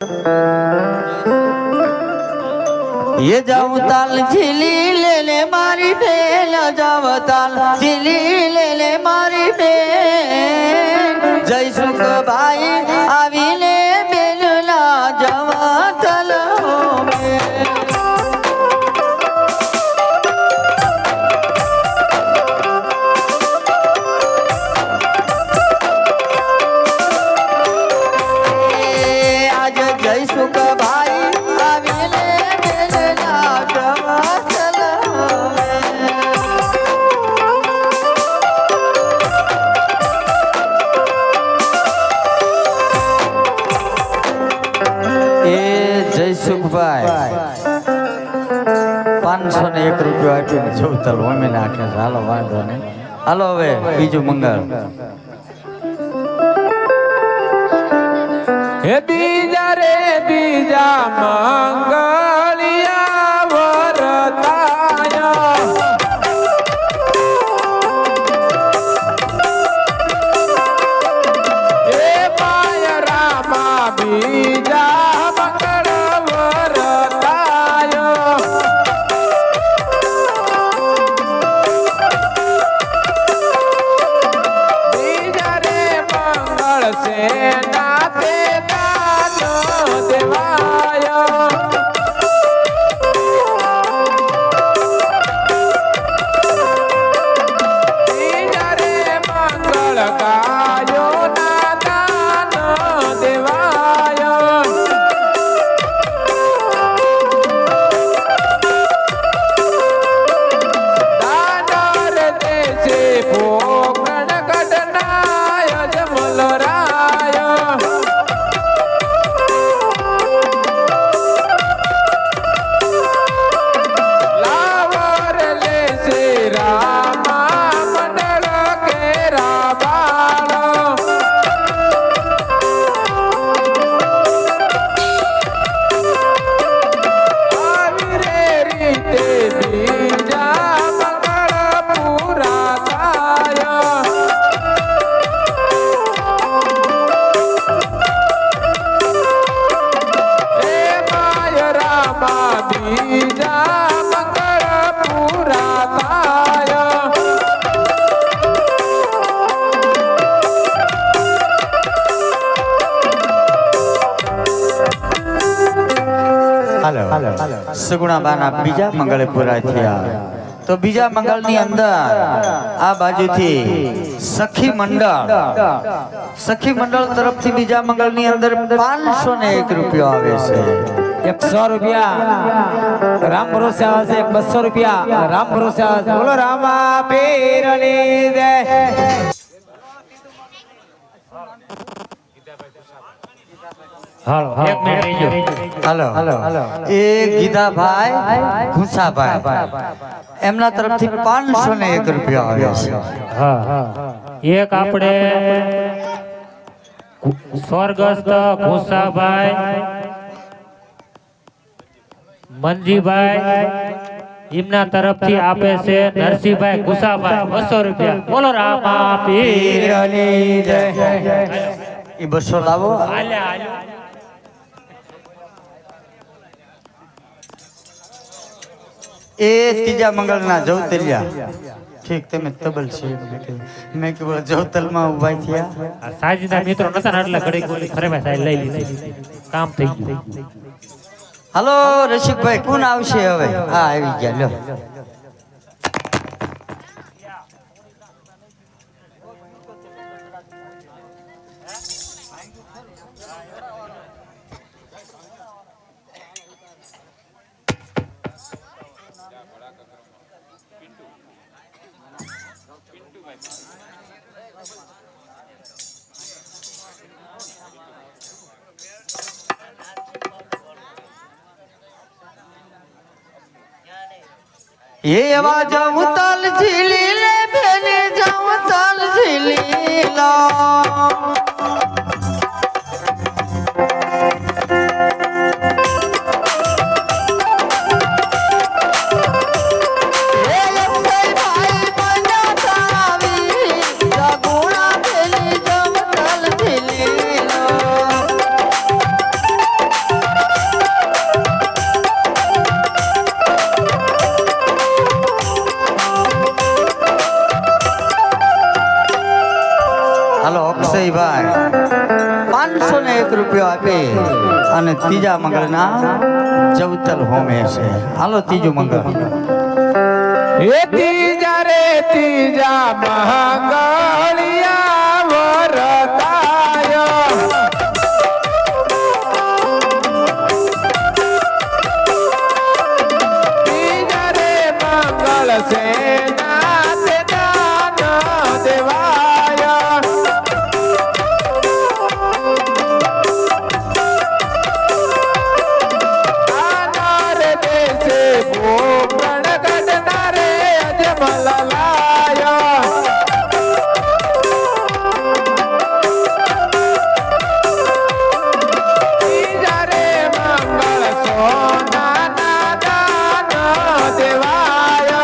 ये जाऊं ताल झिली ले ले मारी बेल जाव ताल झिली ले ले मारी बेल जय सुख भाई आवी ले बेलला जावा तल आज जय सुख भाई आवी ले જયસુખભાઈ 501 રૂપિયો આપીને જવતલ વમી નાખે. હાલો વાંધો નહીં, હાલો હવે બીજું મંગળ. હે બીજા રે બીજા મંગળિયા વરતાયા હે માય રામા બીજા સગુણાબાના બીજા મંગળે પૂરા થયા. તો બીજા મંગળની અંદર આ બાજુથી સખી મંડળ તરફથી બીજા મંગળની અંદર 501 રૂપિયો આવે છે. 100 રૂપિયા રામ ભરોસે આવે છે. 200 રૂપિયા રામ ભરોસે આવે છે. બોલો રામા પીરની જય. હાલો એ ગીધાભાઈ ઘુસાભાઈ એમના તરફથી 501 રૂપિયા આવ્યા છે. એક આપણે સ્વર્ગસ્થ ઘુસાભાઈ મંજીભાઈ એમના તરફથી આપે છે નરસિંહભાઈ ઘુસાભાઈ 200 રૂપિયા. બોલો રામા પીરની જય. એ 200 લાવો. એ ત્રીજા મંગળના જવતલિયા. ઠીક, તમે તબલ છે મેં કીધું જવતલમાં ઉભા થયા. સાજીના મિત્રો નતા ને એટલે ઘડી ગોળી ખરેમાં સાહેબ લઈ લીધી, કામ થઈ ગયું. હાલો રસિકભાઈ કોણ આવશે હવે? હા આવી ગયા લ્યો. ये आवाज उतल झिली ले बेने जाऊं तल झिली ला રૂપિયો આપે અને ત્રીજા મંગળના જવતલ હોમે છે. હાલો ત્રીજું મંગળ. એ ત્રીજા રે ત્રીજા મંગળિયા વરતાય ત્રીજા રે મંગળ છે નાથ દાન દેવાય આનાર દેશે ભોગણ ગડનારે અજમલાય ત્રીજા રે મંગળ સોના ના દાન દેવાય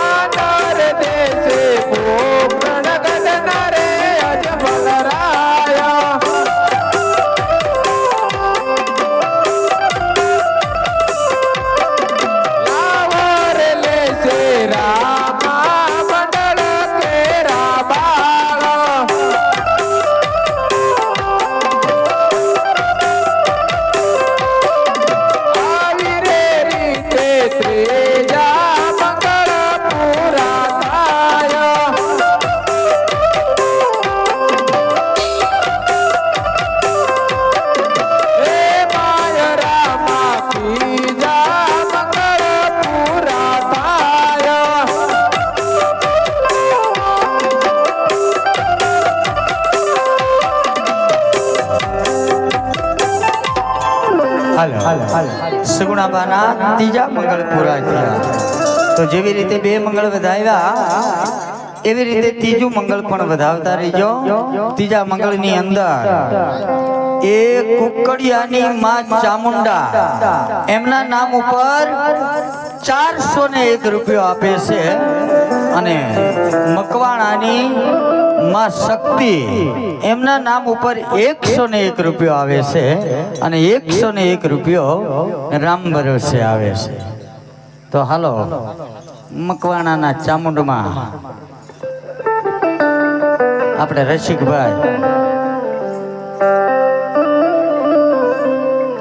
આનાર દેશે ભોગણ ગડનારે અજમલરાય લાવર લેશે રામા મંડળ કેરા બાળ આવી રે રીતે ત્રીજા મંગળ પૂરા થાય હે માય રામા ત્રીજા મંગળ પૂરા થાય હાલો સગુણાબાના ત્રીજા મંગળ પૂરા થયા. તો જેવી રીતે બે મંગળ વધાવ્યા એવી રીતે ત્રીજું મંગળ પણ વધાવતા રહીજો. ત્રીજા મંગળની અંદર એ કુકડિયાની માં ચામુંડા એમના નામ ઉપર 401 રૂપિયો આપે છે અને મકવાણાની માં શક્તિ એમના નામ ઉપર 101 રૂપિયો આવે છે અને 101 રૂપિયો રામ ભરોસે આવે છે. તો હાલો મકવાણાના ચામુંડમાં આપણે રસિકભાઈ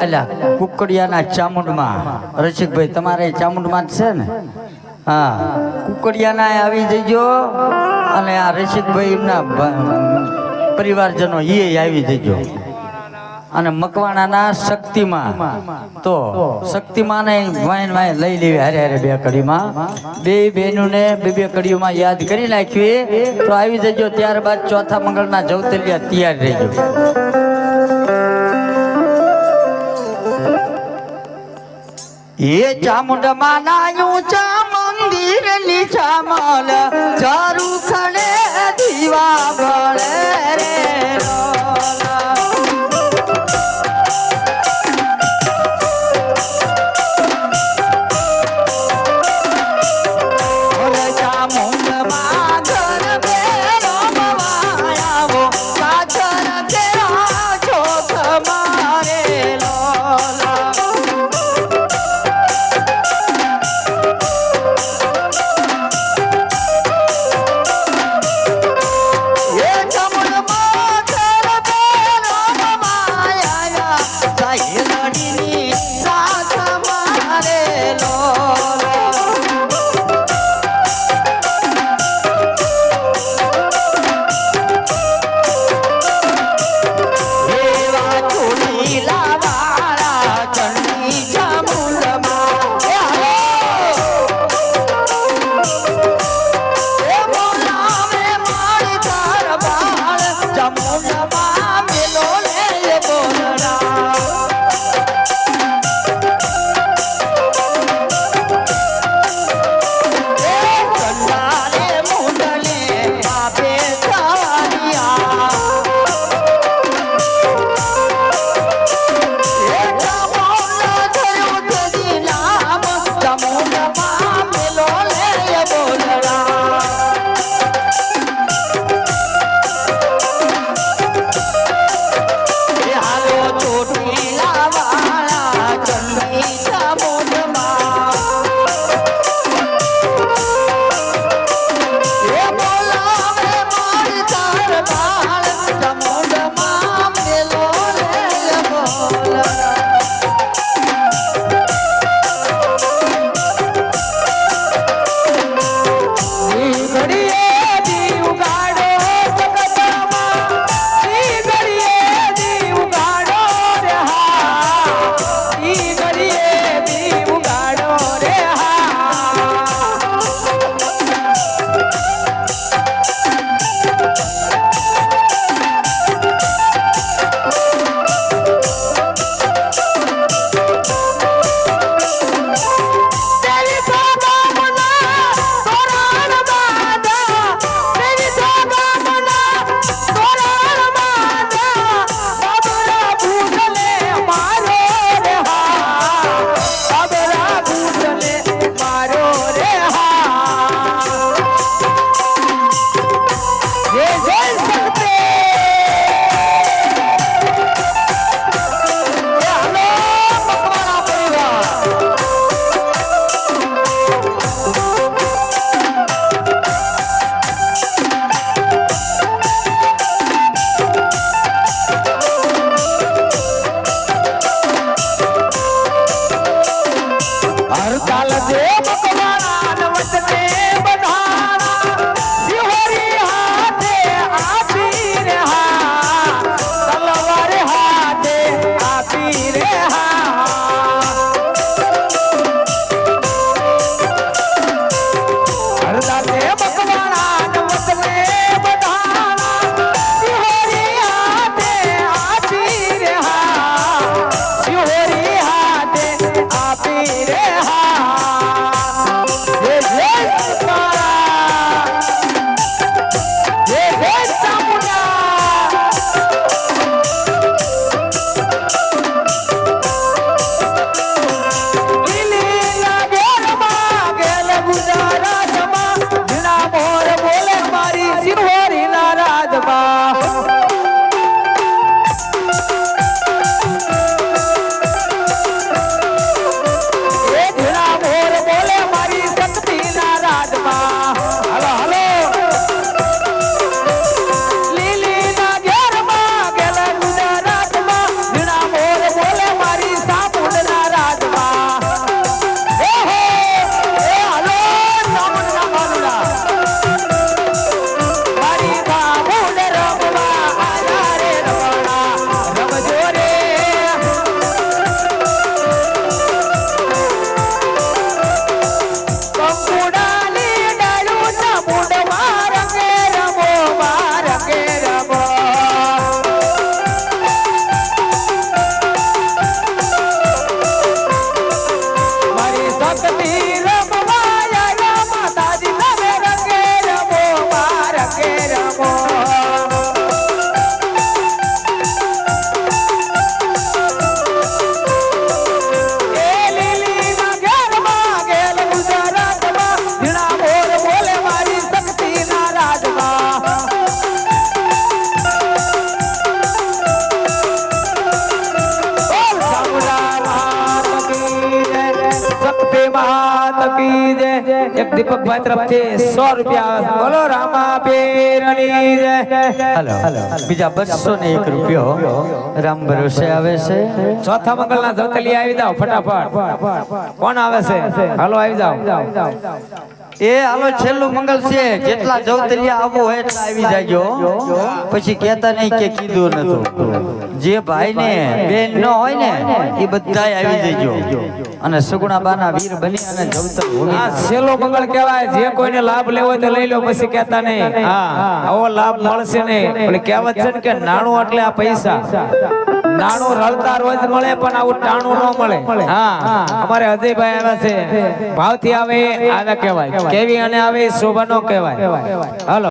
અલ્યા કુકડિયાના ચામુંડમાં રસિકભાઈ તમારે ચામુંડમાં જ છે ને? હા, કુકડિયાના આવી જજો અને આ રસિકભાઈ એમના પરિવારજનો એ આવી જજો. અને મકવાણાના શક્તિમાં તો શક્તિમાને વાઈન વાઈન લઈ લેવી હારે હારે બે કડીમાં બે બહેનોને બે કડીઓમાં યાદ કરી નાખવી તો આવી જજો. ત્યારબાદ ચોથા મંગળના જવતલિયા તૈયાર રહેજો. એ ચામુંડમાં નાયું ચા મંદિર ની ચામલ ચારુ ખડે દીવા બળે રે લોલા. ઓરે ચામુંડમાં ઘર બેરો મવાયાવો સાચર કેરા ચોથ મારે લોલા. એક દીપકભાઈ તરફથી 100 રૂપિયા આવે છે. બોલો રામા પીરની જય. હાલો બીજા 201 રૂપિયો રામ ભરોસે આવે છે. ચોથા મંગળના જવતલી આવી જાઓ ફટાફટ. કોણ આવે છે? હાલો આવી જાઓ. એ હાલો છેલ્લું મંગળ છે. જેટલા જવતલિયા આવો હોય એટલા આવી જાજો. પછી કહેતા નહીં કે કીધું નતું. જે ભાઈ ને બેન ન હોય ને એ બધાય આવી જજો. અને સગુણા બાના વીર બની અને જવતલ હોવી. આ છેલ્લો મંગળ કહેવાય. જે કોઈને લાભ લેવો હોય તો લઈ લો, પછી કહેતા નહીં. હા, આવો લાભ મળશે નહીં. એટલે કહેવત છે ને કે નાણું એટલે આ પૈસા. નાણું રળતા રોજ મળે પણ આવું ટાણું ન મળે. હા, અમારે અજયભાઈ આવ્યા છે. ભાવથી આવે આને કહેવાય. કેવી અને આવે શોભા નો કહેવાય. હાલો.